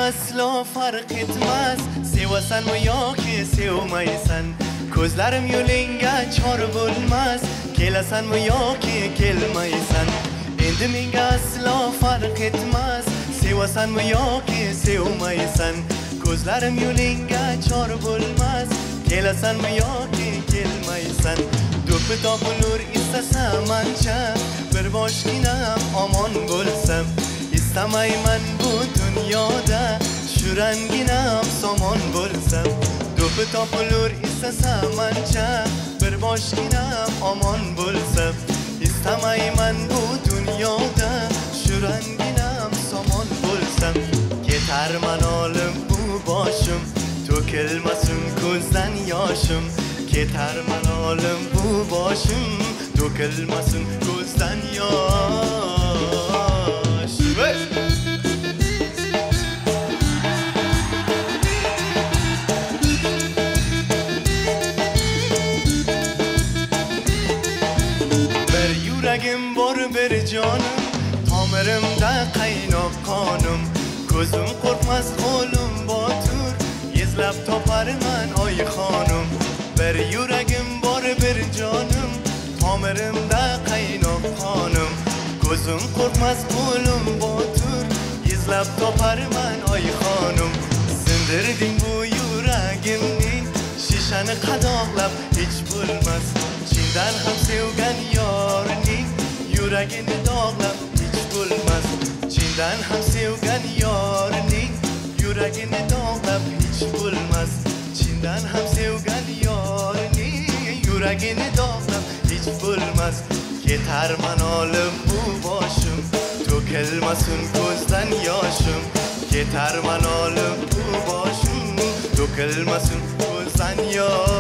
aslo farq etmas, sevasanmi yoki sevmaysan. Ko'zlarim yo'lingga chor bo'lmas, kelasanmi yoki kelmaysan. Endi menga aslo farq etmas, sevasanmi yoki sevmaysan. Ko'zlarim yo'lingga chor bo'lmas, kelasanmi yoki kelmaysan. Do'ppi topilur istasam ancha, bir boshginam omon bo'lsam. İstamayman bu dunyoda, shu ranginam somon bo'lsam. Do'ppi topilur istasam ancha, bir boshginam omon bo'lsam. İstamayman bu dunyoda, shu ranginam somon bo'lsam. Ketarman olim bu boshim, to'kilmasin ko'zdan yoshim. Ketarman olim bu boshim, to'kilmasin ko'zdan yosh. Bir yuragim bor bir jonim, tomirimda qaynoq qonim. Ko'zim qo'rqmas qo'lim botur, izlab toparman oy xonim. Bir yuragim bor bir jonim, tomirimda qaynoq qonim. Ko'zim qo'rqmas qo'lim botur, izlab toparman oy xonim. Sindirding bu yuragimning shishani qadoqlab hech bo'lmas. Chindan ham sevgan yorning yuragini dog'lab hech bo'lmas. Chindan ham sevgan yorning yuragini dog'lab hech bo'lmas. Chindan ham sevgan yorning yuragini dog'lab hech bo'lmas. Ketarman olim bu boshim, to'kilmasin ko'zdan yoshim. Ketarman olim bu boshim, to'kilmasin ko'zdan yoshim.